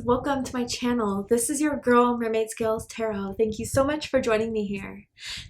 welcome to my channel. This is your girl, Mermaid Scales Tarot. Thank you so much for joining me here.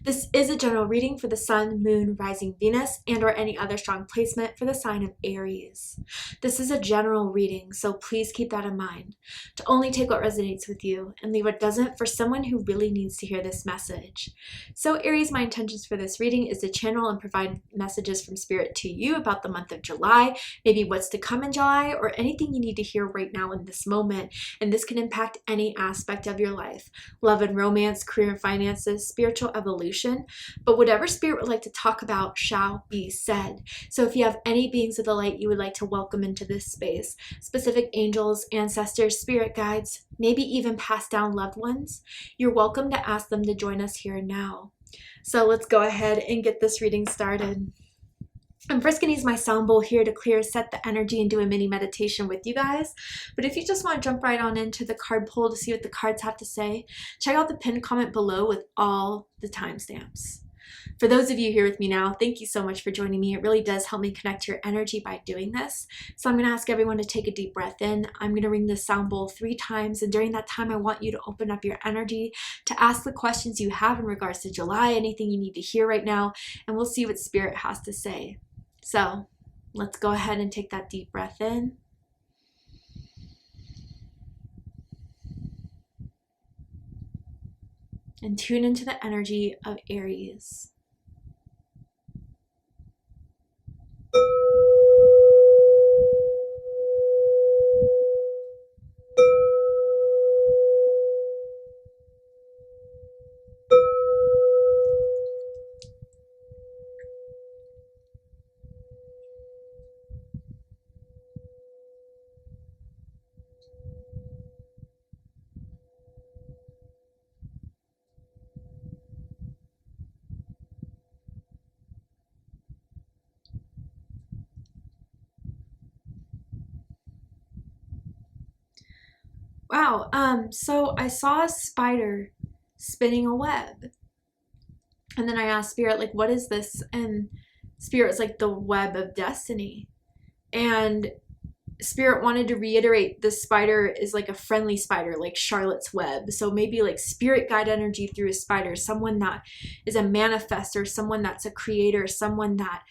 This is a general reading for the Sun, Moon, Rising Venus, and or any other strong placement for the sign of Aries. This is a general reading, so please keep that in mind. To only take what resonates with you and leave what doesn't for someone who really needs to hear this message. So Aries, my intentions for this reading is to channel and provide messages from Spirit to you about the month of July, maybe what's to come in July, or anything you need to hear right now in this moment. And this can impact any aspect of your life: love and romance, career and finances, spiritual evolution. But whatever Spirit would like to talk about shall be said. So if you have any beings of the light you would like to welcome into this space, specific angels, ancestors, spirit guides, maybe even passed down loved ones, you're welcome to ask them to join us here and now. So let's go ahead and get this reading started. I'm first going to use my sound bowl here to clear, set the energy, and do a mini meditation with you guys. But if you just want to jump right on into the card pull to see what the cards have to say, check out the pinned comment below with all the timestamps. For those of you here with me now, thank you so much for joining me. It really does help me connect to your energy by doing this. So I'm going to ask everyone to take a deep breath in. I'm going to ring the sound bowl 3 times, and during that time I want you to open up your energy to ask the questions you have in regards to July, anything you need to hear right now, and we'll see what Spirit has to say. So let's go ahead and take that deep breath in. And tune into the energy of Aries. Wow, so I saw a spider spinning a web. And then I asked Spirit, like, what is this? And Spirit was like, the web of destiny. And Spirit wanted to reiterate the spider is like a friendly spider, like Charlotte's Web. So maybe like spirit guide energy through a spider, someone that is a manifestor, someone that's a creator, someone that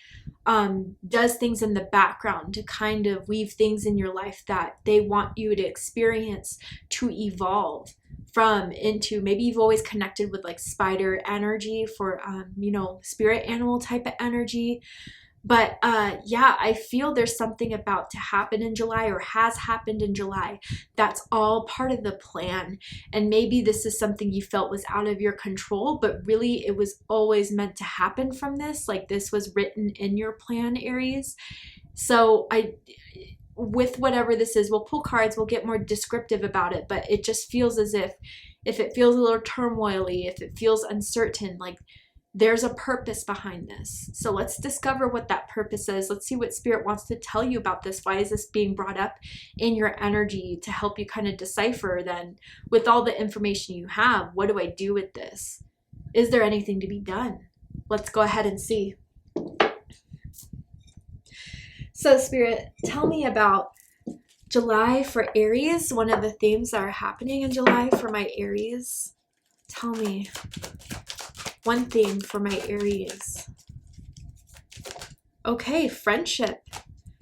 does things in the background to kind of weave things in your life that they want you to experience, to evolve from into. Maybe you've always connected with like spider energy for spirit animal type of energy. But yeah, I feel there's something about to happen in July, or has happened in July, that's all part of the plan. And maybe this is something you felt was out of your control, but really it was always meant to happen from this. Like this was written in your plan, Aries. So with whatever this is, we'll pull cards, we'll get more descriptive about it, but it just feels as if it feels a little turmoily, if it feels uncertain, like there's a purpose behind this. So let's discover what that purpose is. Let's see what Spirit wants to tell you about this. Why is this being brought up in your energy to help you kind of decipher then, with all the information you have, what do I do with this? Is there anything to be done? Let's go ahead and see. So Spirit, tell me about July for Aries, one of the themes that are happening in July for my Aries. Tell me one theme for my Aries. Okay, friendship.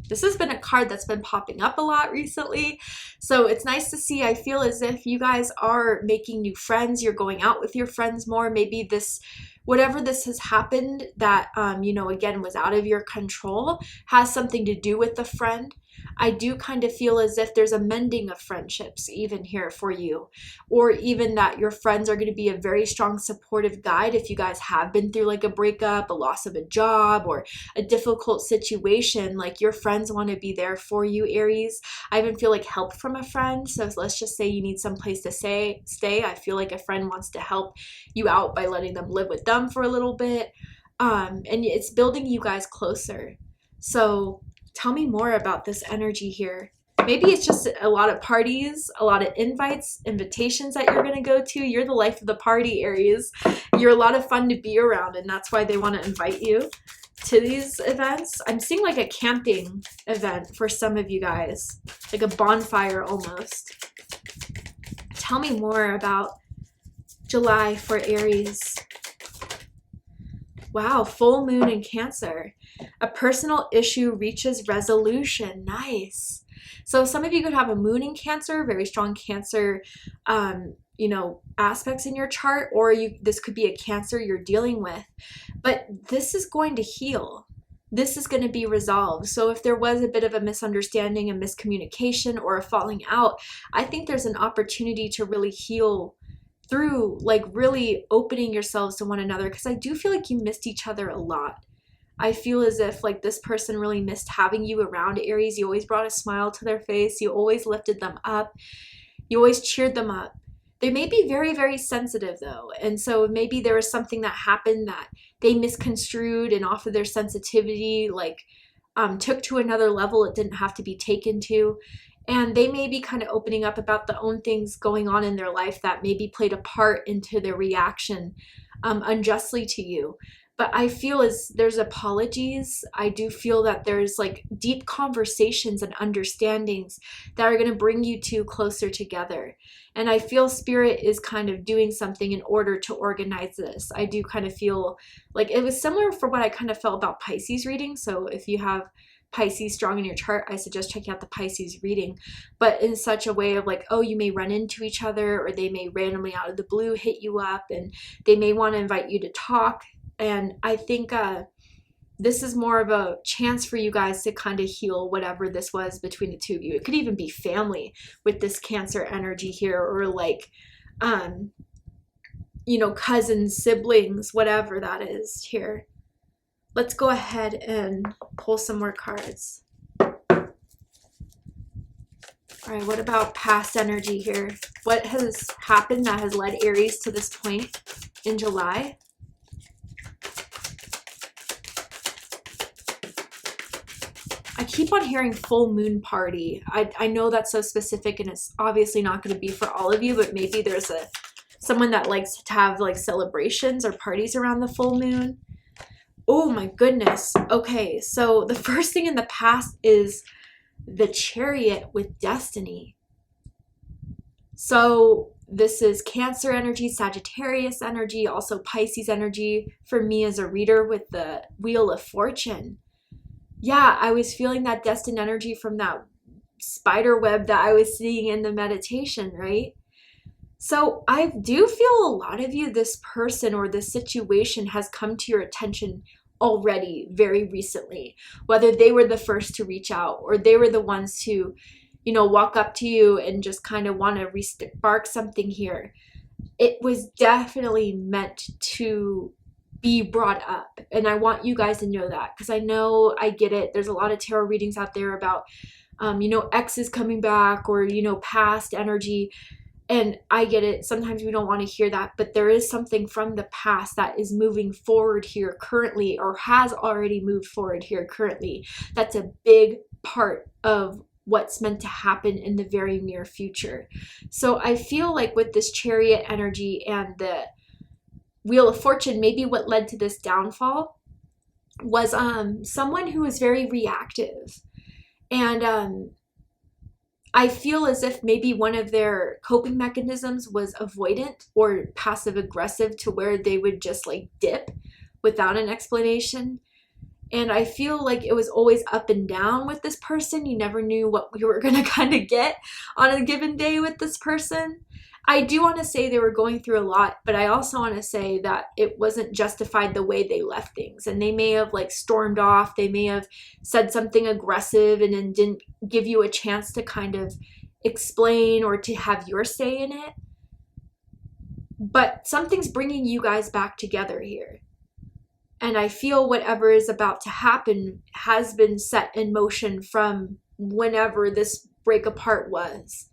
This has been a card that's been popping up a lot recently. So it's nice to see. I feel as if you guys are making new friends. You're going out with your friends more. Maybe this, whatever this has happened that, again, was out of your control, has something to do with a friend. I do kind of feel as if there's a mending of friendships even here for you, or even that your friends are going to be a very strong supportive guide if you guys have been through like a breakup, a loss of a job, or a difficult situation. Like your friends want to be there for you, Aries. I even feel like help from a friend. So let's just say you need some place to stay. I feel like a friend wants to help you out by letting them live with them for a little bit. And it's building you guys closer. So tell me more about this energy here. Maybe it's just a lot of parties, a lot of invitations that you're going to go to. You're the life of the party, Aries. You're a lot of fun to be around, and that's why they want to invite you to these events. I'm seeing like a camping event for some of you guys, like a bonfire almost. tell me more about July for Aries. Wow, full moon in Cancer. A personal issue reaches resolution. Nice. So some of you could have a moon in Cancer, very strong Cancer, you know, aspects in your chart, or this could be a Cancer you're dealing with. But this is going to heal. This is going to be resolved. So if there was a bit of a misunderstanding, a miscommunication, or a falling out, I think there's an opportunity to really heal through, like, really opening yourselves to one another, because I do feel like you missed each other a lot. I feel as if like this person really missed having you around, Aries. You always brought a smile to their face. You always lifted them up. You always cheered them up. They may be very, very sensitive though. And so maybe there was something that happened that they misconstrued, and off of their sensitivity, like took to another level it didn't have to be taken to. And they may be kind of opening up about the own things going on in their life that maybe played a part into their reaction unjustly to you. But I feel as there's apologies. I do feel that there's like deep conversations and understandings that are going to bring you two closer together. And I feel Spirit is kind of doing something in order to organize this. I do kind of feel like it was similar for what I kind of felt about Pisces reading. So if you have Pisces strong in your chart, I suggest checking out the Pisces reading, but in such a way of like, oh, you may run into each other, or they may randomly out of the blue hit you up, and they may want to invite you to talk. And I think this is more of a chance for you guys to kind of heal whatever this was between the two of you. It could even be family with this Cancer energy here, or like, you know, cousins, siblings, whatever that is here. Let's go ahead and pull some more cards. All right, what about past energy here? What has happened that has led Aries to this point in July? I keep on hearing full moon party. I know that's so specific, and it's obviously not going to be for all of you, but maybe there's someone that likes to have like celebrations or parties around the full moon. Oh my goodness. Okay, so the first thing in the past is the Chariot with Destiny. So this is Cancer energy, Sagittarius energy, also Pisces energy for me as a reader with the Wheel of Fortune. Yeah, I was feeling that destined energy from that spider web that I was seeing in the meditation, right? So I do feel a lot of you, this person or this situation has come to your attention already very recently, whether they were the first to reach out or they were the ones to, you know, walk up to you and just kind of want to re-spark something here. It was definitely meant to be brought up, and I want you guys to know that, because I know, I get it, there's a lot of tarot readings out there about you know, exes coming back, or you know, past energy. And I get it. Sometimes we don't want to hear that, but there is something from the past that is moving forward here currently, or has already moved forward here currently. That's a big part of what's meant to happen in the very near future. So I feel like with this Chariot energy and the Wheel of Fortune, maybe what led to this downfall was someone who was very reactive. And I feel as if maybe one of their coping mechanisms was avoidant or passive aggressive, to where they would just like dip without an explanation. And I feel like it was always up and down with this person. You never knew what you were going to kind of get on a given day with this person. I do want to say they were going through a lot, but I also want to say that it wasn't justified the way they left things. And they may have like stormed off. They may have said something aggressive and then didn't give you a chance to kind of explain or to have your say in it. But something's bringing you guys back together here. And I feel whatever is about to happen has been set in motion from whenever this break apart was.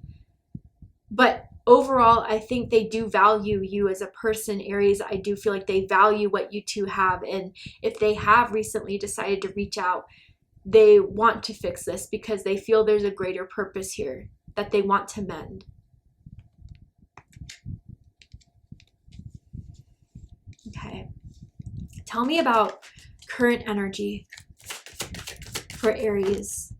But overall, I think they do value you as a person, Aries. I do feel like they value what you two have. And if they have recently decided to reach out, they want to fix this because they feel there's a greater purpose here that they want to mend. Okay. Tell me about current energy for Aries.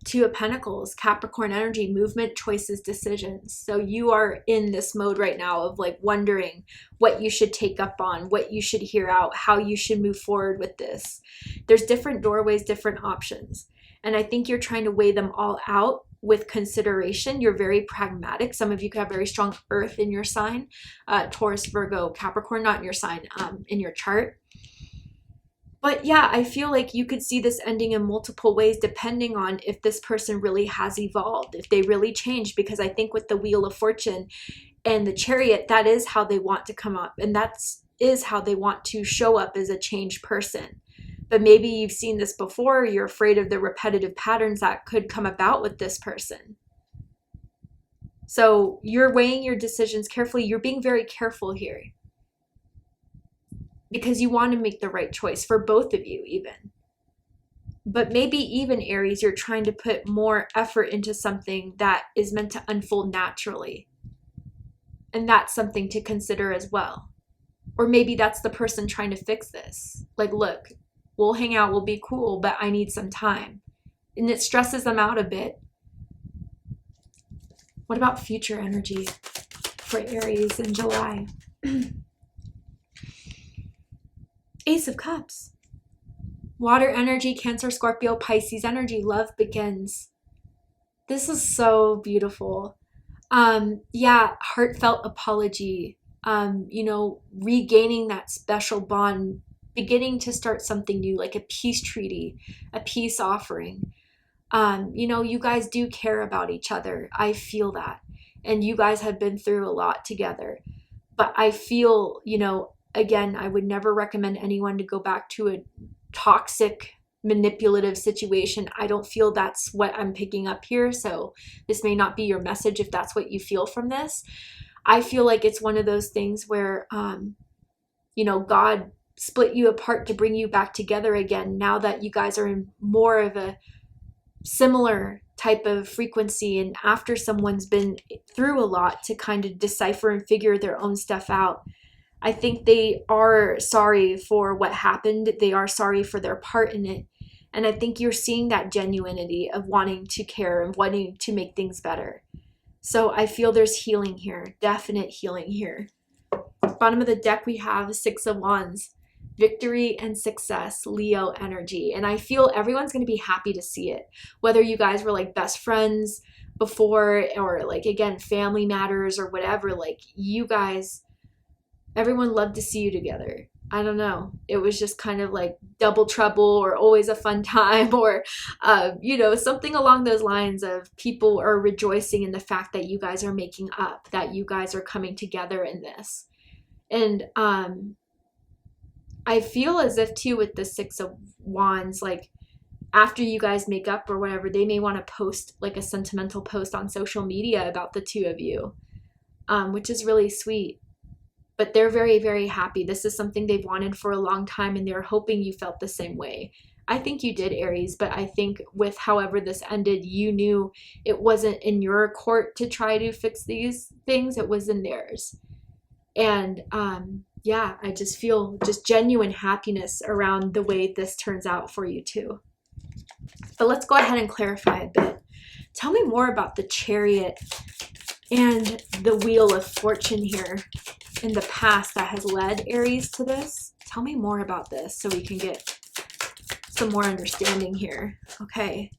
Two of Pentacles, Capricorn energy, movement, choices, decisions. So you are in this mode right now of like wondering what you should take up on, what you should hear out, how you should move forward with this. There's different doorways, different options. And I think you're trying to weigh them all out with consideration. You're very pragmatic. Some of you could have very strong earth in your sign, Taurus, Virgo, Capricorn, not in your sign, in your chart. But yeah, I feel like you could see this ending in multiple ways depending on if this person really has evolved, if they really changed, because I think with the Wheel of Fortune and the Chariot, that is how they want to come up, and that is how they want to show up as a changed person. But maybe you've seen this before, you're afraid of the repetitive patterns that could come about with this person. So you're weighing your decisions carefully. You're being very careful here, because you want to make the right choice for both of you even. But maybe even, Aries, you're trying to put more effort into something that is meant to unfold naturally. And that's something to consider as well. Or maybe that's the person trying to fix this. Like, look, we'll hang out, we'll be cool, but I need some time. And it stresses them out a bit. What about future energy for Aries in July? Ace of Cups. Water energy, Cancer, Scorpio, Pisces energy. Love begins. This is so beautiful. Yeah, heartfelt apology. Regaining that special bond, beginning to start something new, like a peace treaty, a peace offering. You guys do care about each other. I feel that. And you guys have been through a lot together. But I feel, again, I would never recommend anyone to go back to a toxic, manipulative situation. I don't feel that's what I'm picking up here. So this may not be your message if that's what you feel from this. I feel like it's one of those things where, God split you apart to bring you back together again now that you guys are in more of a similar type of frequency, and after someone's been through a lot to kind of decipher and figure their own stuff out. I think they are sorry for what happened. They are sorry for their part in it. And I think you're seeing that genuinity of wanting to care and wanting to make things better. So I feel there's healing here, definite healing here. Bottom of the deck, we have Six of Wands, victory and success, Leo energy. And I feel everyone's going to be happy to see it. Whether you guys were like best friends before, or like, again, family matters or whatever, like you guys, everyone loved to see you together. I don't know. It was just kind of like double trouble or always a fun time, or, something along those lines of people are rejoicing in the fact that you guys are making up, that you guys are coming together in this. And I feel as if too with the Six of Wands, like after you guys make up or whatever, they may want to post like a sentimental post on social media about the two of you, which is really sweet. But they're very, very happy. This is something they've wanted for a long time, and they're hoping you felt the same way. I think you did, Aries, but I think with however this ended, you knew it wasn't in your court to try to fix these things. It was in theirs. And yeah, I just feel just genuine happiness around the way this turns out for you too. But let's go ahead and clarify a bit. Tell me more about the Chariot and the Wheel of Fortune here in the past that has led Aries to this. Tell me more about this so we can get some more understanding here. Okay.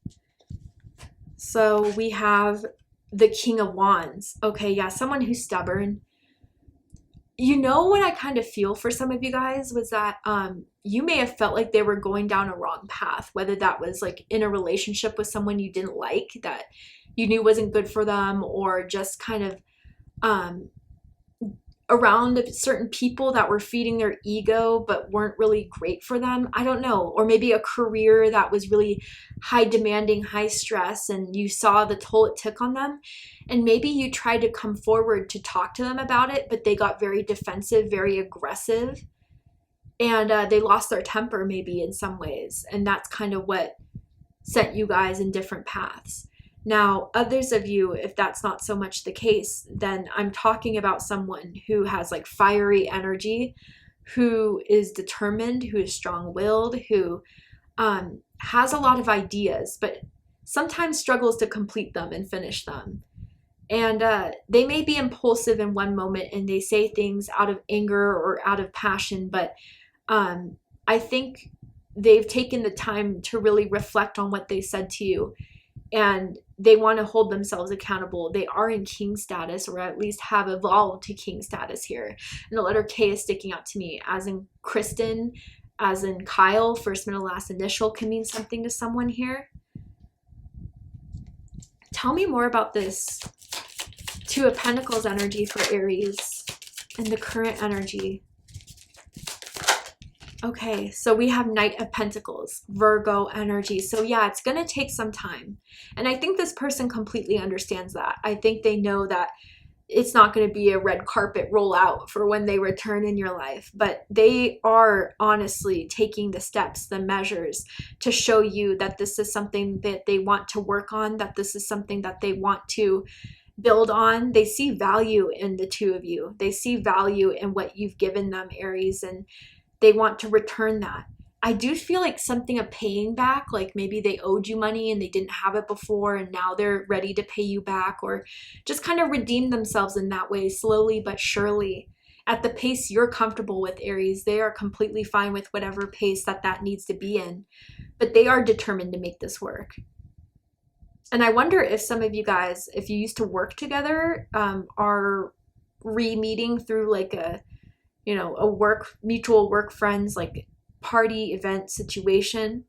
So we have the King of Wands. Okay, yeah, someone who's stubborn. What I kind of feel for some of you guys was that you may have felt like they were going down a wrong path, whether that was like in a relationship with someone you didn't like, that you knew wasn't good for them, or just kind of around certain people that were feeding their ego but weren't really great for them. I don't know. Or maybe a career that was really high demanding, high stress, and you saw the toll it took on them. And maybe you tried to come forward to talk to them about it, but they got very defensive, very aggressive, and they lost their temper maybe in some ways. And that's kind of what sent you guys in different paths. Now, others of you, if that's not so much the case, then I'm talking about someone who has like fiery energy, who is determined, who is strong-willed, who has a lot of ideas, but sometimes struggles to complete them and finish them. And they may be impulsive in one moment and they say things out of anger or out of passion, but I think they've taken the time to really reflect on what they said to you, and they want to hold themselves accountable. They are in king status, or at least have evolved to king status here. And the letter K is sticking out to me, as in Kristen, as in Kyle. First, middle, last initial can mean something to someone here. Tell me more about this Two of Pentacles energy for Aries and the current energy. Okay, so we have Knight of Pentacles, Virgo energy. So yeah, it's going to take some time. And I think this person completely understands that. I think they know that it's not going to be a red carpet rollout for when they return in your life. But they are honestly taking the steps, the measures to show you that this is something that they want to work on, that this is something that they want to build on. They see value in the two of you. They see value in what you've given them, Aries, and they want to return that. I do feel like something of paying back, like maybe they owed you money and they didn't have it before and now they're ready to pay you back, or just kind of redeem themselves in that way, slowly but surely. At the pace you're comfortable with, Aries, they are completely fine with whatever pace that needs to be in, but they are determined to make this work. And I wonder if some of you guys, if you used to work together, are re-meeting through like a mutual work friends, like party event situation.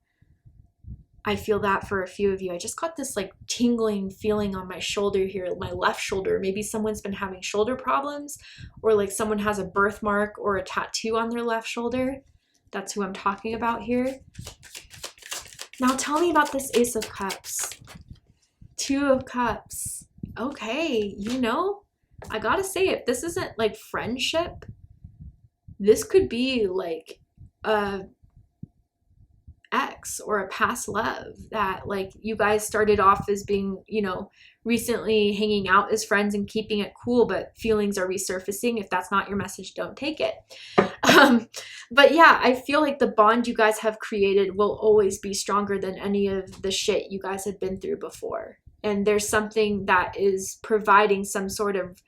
I feel that for a few of you. I just got this like tingling feeling on my shoulder here, my left shoulder. Maybe someone's been having shoulder problems, or like someone has a birthmark or a tattoo on their left shoulder. That's who I'm talking about here. Now tell me about this Ace of Cups. Two of Cups. Okay, I gotta say, if this isn't like friendship, this could be like a ex or a past love that like you guys started off as being, recently hanging out as friends and keeping it cool, but feelings are resurfacing. If that's not your message, don't take it. But yeah, I feel like the bond you guys have created will always be stronger than any of the shit you guys have been through before. And there's something that is providing some sort of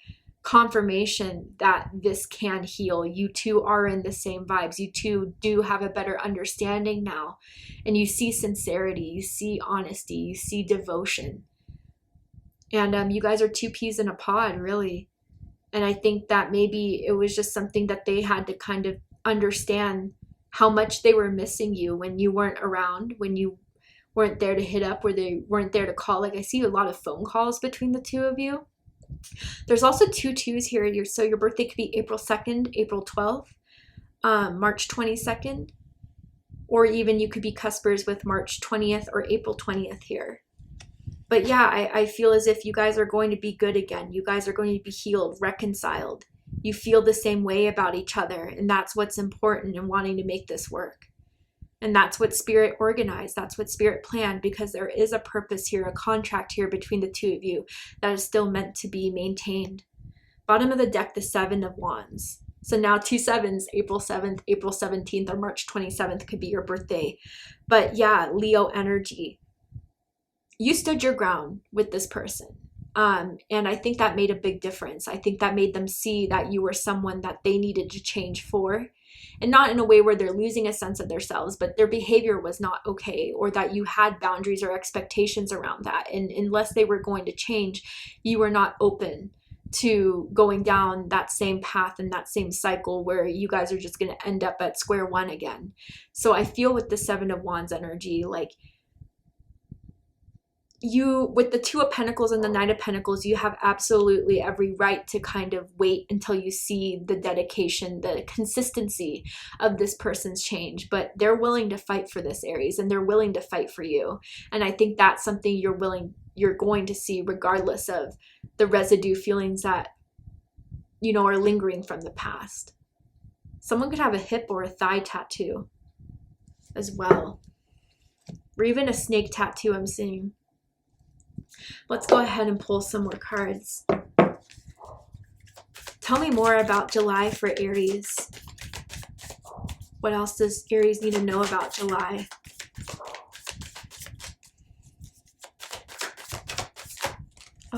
confirmation that this can heal. You two are in the same vibes. You two do have a better understanding now, and you see sincerity, you see honesty, you see devotion, and you guys are two peas in a pod, really. And I think that maybe it was just something that they had to kind of understand, how much they were missing you when you weren't around, when you weren't there to hit up, or they weren't there to call. Like, I see a lot of phone calls between the two of you. There's also two twos here. So your birthday could be April 2nd, April 12th, March 22nd, or even you could be cuspers with March 20th or April 20th here. But yeah, I feel as if you guys are going to be good again. You guys are going to be healed, reconciled. You feel the same way about each other, and that's what's important in wanting to make this work. And that's what Spirit organized. That's what Spirit planned, because there is a purpose here, a contract here between the two of you that is still meant to be maintained. Bottom of the deck, the Seven of Wands. So now two sevens, April 7th, April 17th, or March 27th could be your birthday. But yeah, Leo energy. You stood your ground with this person. And I think that made a big difference. I think that made them see that you were someone that they needed to change for. And not in a way where they're losing a sense of themselves, but their behavior was not okay, or that you had boundaries or expectations around that. And unless they were going to change, you were not open to going down that same path and that same cycle where you guys are just going to end up at square one again. So I feel with the Seven of Wands energy, like, you, with the Two of Pentacles and the Knight of Pentacles, you have absolutely every right to kind of wait until you see the dedication, the consistency of this person's change. But they're willing to fight for this, Aries, and they're willing to fight for you. And I think that's something you're going to see, regardless of the residue feelings that, are lingering from the past. Someone could have a hip or a thigh tattoo as well, or even a snake tattoo, I'm seeing. Let's go ahead and pull some more cards. Tell me more about July for Aries. What else does Aries need to know about July?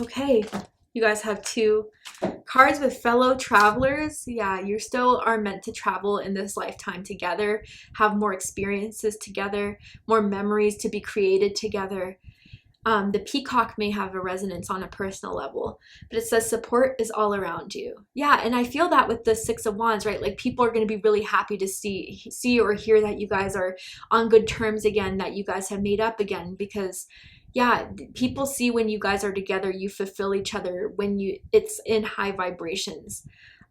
Okay, you guys have 2 cards with fellow travelers. Yeah, you still are meant to travel in this lifetime together, have more experiences together, more memories to be created together. The peacock may have a resonance on a personal level, but it says support is all around you. Yeah, and I feel that with the 6 of Wands, right? Like people are going to be really happy to see or hear that you guys are on good terms again, that you guys have made up again, because yeah, people see when you guys are together, you fulfill each other when it's in high vibrations.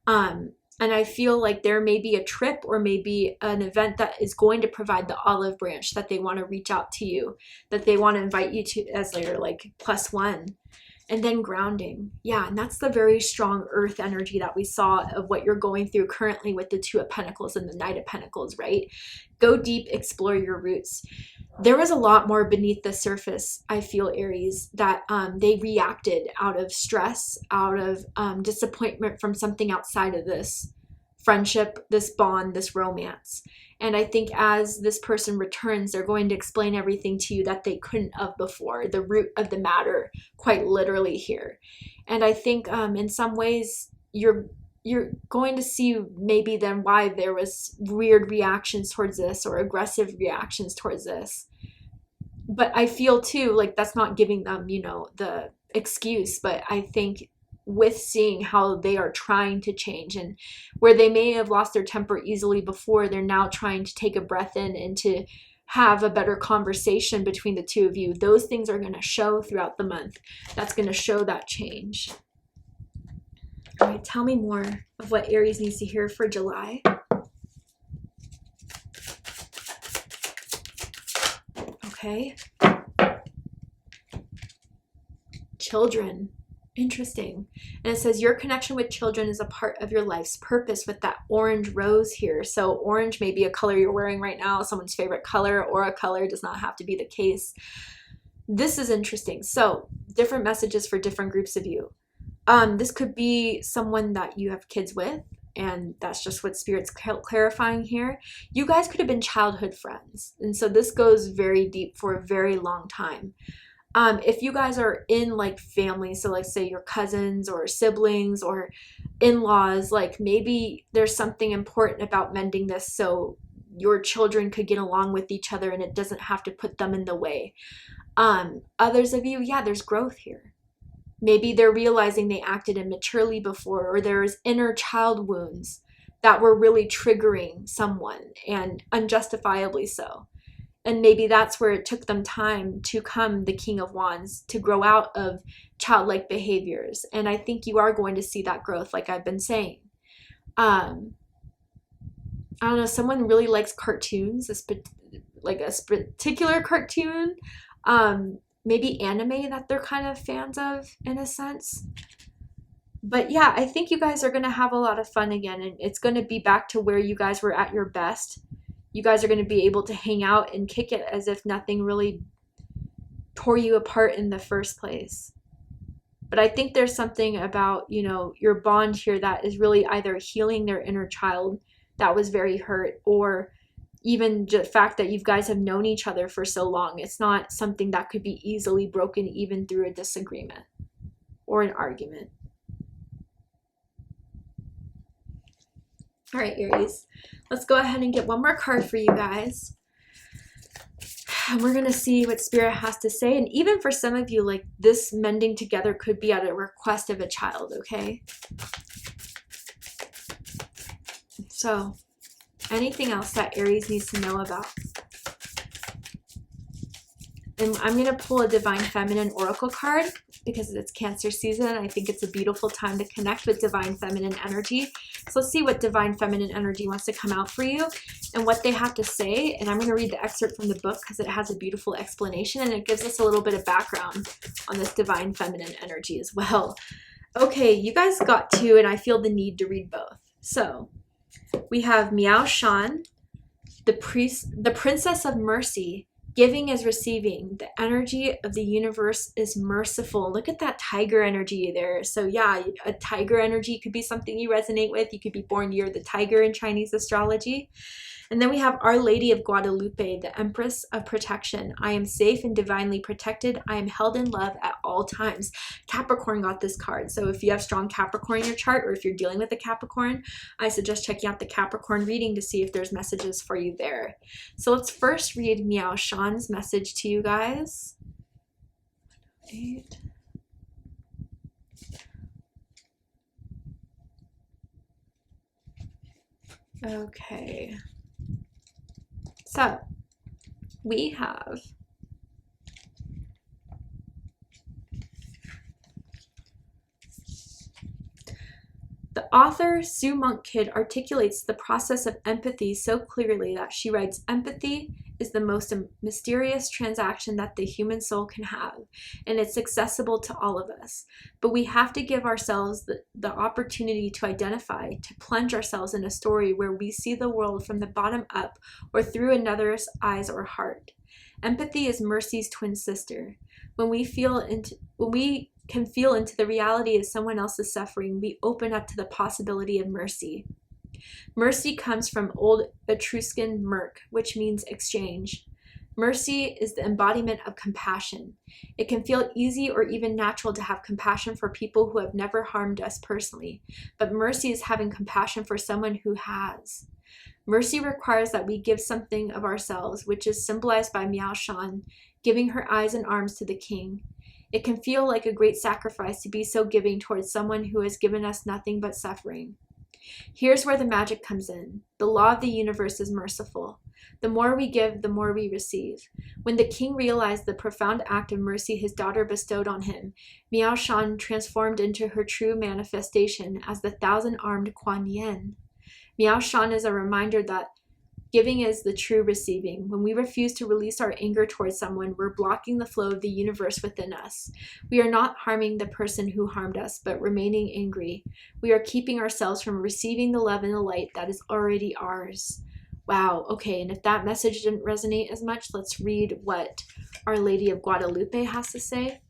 And I feel like there may be a trip or maybe an event that is going to provide the olive branch that they want to reach out to you, that they want to invite you to as their like +1. And then grounding. Yeah, and that's the very strong earth energy that we saw of what you're going through currently with the 2 of Pentacles and the Knight of Pentacles, right? Go deep, explore your roots. There was a lot more beneath the surface, I feel, Aries, that they reacted out of stress, out of disappointment from something outside of this friendship, this bond, this romance. And I think as this person returns, they're going to explain everything to you that they couldn't have before, the root of the matter, quite literally here. And I think in some ways you're going to see maybe then why there was weird reactions towards this or aggressive reactions towards this. But I feel too like that's not giving them, you know, the excuse, but I think with seeing how they are trying to change, and where they may have lost their temper easily before, they're now trying to take a breath in and to have a better conversation between the 2 of you. Those things are going to show throughout the month. That's going to show that change. All right, tell me more of what Aries needs to hear for July. Okay. Children. Interesting. And it says your connection with children is a part of your life's purpose with that orange rose here. So orange may be a color you're wearing right now, someone's favorite color, or a color, does not have to be the case. This is interesting. So different messages for different groups of you. This could be someone that you have kids with, and that's just what Spirit's clarifying here. You guys could have been childhood friends. And so this goes very deep for a very long time. If you guys are in like family, so like say your cousins or siblings or in-laws, like maybe there's something important about mending this so your children could get along with each other and it doesn't have to put them in the way. Others of you, yeah, there's growth here. Maybe they're realizing they acted immaturely before, or there's inner child wounds that were really triggering someone, and unjustifiably so. And maybe that's where it took them time to come the King of Wands, to grow out of childlike behaviors. And I think you are going to see that growth, like I've been saying. I don't know, someone really likes cartoons, like a particular cartoon, maybe anime that they're kind of fans of in a sense. But yeah, I think you guys are going to have a lot of fun again, and it's going to be back to where you guys were at your best. You guys are going to be able to hang out and kick it as if nothing really tore you apart in the first place. But I think there's something about, you know, your bond here that is really either healing their inner child that was very hurt, or even the fact that you guys have known each other for so long. It's not something that could be easily broken even through a disagreement or an argument. All right, Aries, let's go ahead and get one more card for you guys. And we're going to see what Spirit has to say. And even for some of you, like this mending together could be at a request of a child, okay? So anything else that Aries needs to know about? And I'm going to pull a Divine Feminine Oracle card because it's Cancer season. I think it's a beautiful time to connect with Divine Feminine energy. So let's see what Divine Feminine energy wants to come out for you and what they have to say. And I'm going to read the excerpt from the book because it has a beautiful explanation and it gives us a little bit of background on this Divine Feminine energy as well. Okay, you guys got to, and I feel the need to read both. So we have Miao Shan, the Princess of Mercy, Giving is receiving. The energy of the universe is merciful. Look at that tiger energy there. So yeah, a tiger energy could be something you resonate with. You could be born near the tiger in Chinese astrology. And then we have Our Lady of Guadalupe, the Empress of Protection. I am safe and divinely protected. I am held in love at all times. Capricorn got this card. So if you have strong Capricorn in your chart, or if you're dealing with a Capricorn, I suggest checking out the Capricorn reading to see if there's messages for you there. So let's first read Miao Shan's message to you guys. 8. Okay. So we have the author Sue Monk Kidd articulates the process of empathy so clearly that she writes, empathy is the most mysterious transaction that the human soul can have, and it's accessible to all of us. But we have to give ourselves the opportunity to identify, to plunge ourselves in a story where we see the world from the bottom up or through another's eyes or heart. Empathy is mercy's twin sister. When we can feel into the reality of someone else's suffering, we open up to the possibility of mercy. Mercy comes from Old Etruscan merc, which means exchange. Mercy is the embodiment of compassion. It can feel easy or even natural to have compassion for people who have never harmed us personally, but mercy is having compassion for someone who has. Mercy requires that we give something of ourselves, which is symbolized by Miao Shan, giving her eyes and arms to the king. It can feel like a great sacrifice to be so giving towards someone who has given us nothing but suffering. Here's where the magic comes in. The law of the universe is merciful. The more we give, the more we receive. When the king realized the profound act of mercy his daughter bestowed on him, Miao Shan transformed into her true manifestation as the thousand-armed Kuan Yin. Miao Shan is a reminder that giving is the true receiving. When we refuse to release our anger towards someone, we're blocking the flow of the universe within us. We are not harming the person who harmed us, but remaining angry. We are keeping ourselves from receiving the love and the light that is already ours. Wow, okay, and if that message didn't resonate as much, let's read what Our Lady of Guadalupe has to say.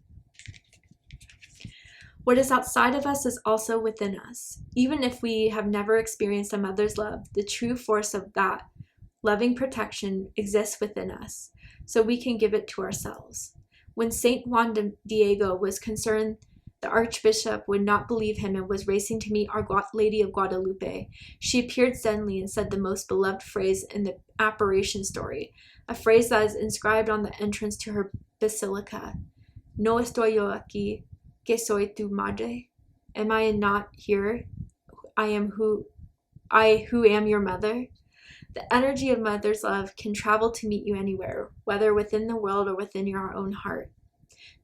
What is outside of us is also within us. Even if we have never experienced a mother's love, the true force of that loving protection exists within us, so we can give it to ourselves. When Saint Juan Diego was concerned the archbishop would not believe him and was racing to meet Our Lady of Guadalupe, she appeared suddenly and said the most beloved phrase in the apparition story, a phrase that is inscribed on the entrance to her basilica. No estoy yo aquí, que soy tu madre? Am I not here? I who am your mother? The energy of mother's love can travel to meet you anywhere, whether within the world or within your own heart.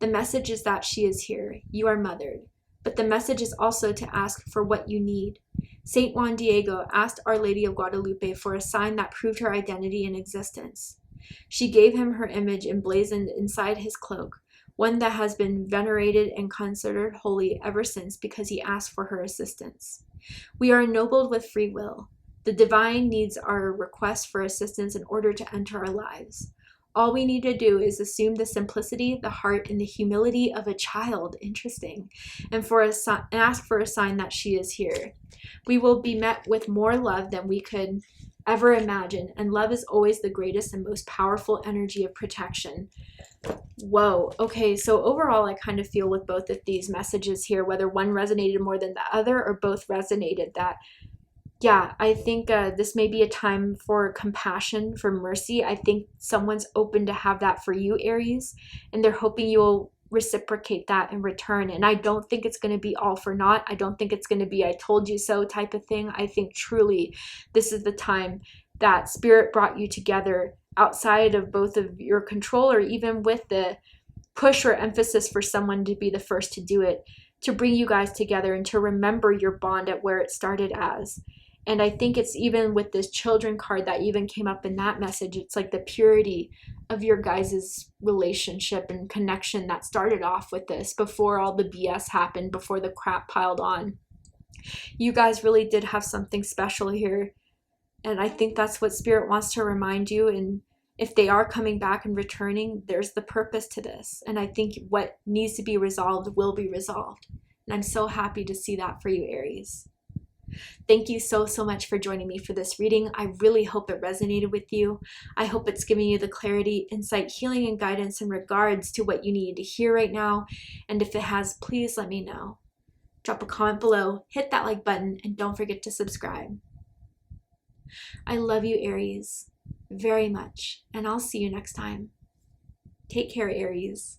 The message is that she is here. You are mothered. But the message is also to ask for what you need. Saint Juan Diego asked Our Lady of Guadalupe for a sign that proved her identity and existence. She gave him her image emblazoned inside his cloak, one that has been venerated and considered holy ever since because he asked for her assistance. We are ennobled with free will. The divine needs our request for assistance in order to enter our lives. All we need to do is assume the simplicity, the heart, and the humility of a child. Interesting. And ask for a sign that she is here. We will be met with more love than we could ever imagine, and love is always the greatest and most powerful energy of protection. Whoa. Okay, so overall, I kind of feel with both of these messages here, whether one resonated more than the other or both resonated, that yeah, I think this may be a time for compassion, for mercy. I think someone's open to have that for you, Aries, and they're hoping you'll reciprocate that in return. And I don't think it's going to be all for naught. I don't think it's going to be I told you so type of thing. I think truly this is the time that spirit brought you together outside of both of your control, or even with the push or emphasis for someone to be the first to do it, to bring you guys together and to remember your bond at where it started as. And I think it's even with this children card that even came up in that message, it's like the purity of your guys' relationship and connection that started off with this before all the BS happened, before the crap piled on. You guys really did have something special here. And I think that's what spirit wants to remind you. And if they are coming back and returning, there's the purpose to this. And I think what needs to be resolved will be resolved. And I'm so happy to see that for you, Aries. Thank you so, so much for joining me for this reading. I really hope it resonated with you. I hope it's giving you the clarity, insight, healing, and guidance in regards to what you need to hear right now. And if it has, please let me know. Drop a comment below, hit that like button, and don't forget to subscribe. I love you, Aries, very much, and I'll see you next time. Take care, Aries.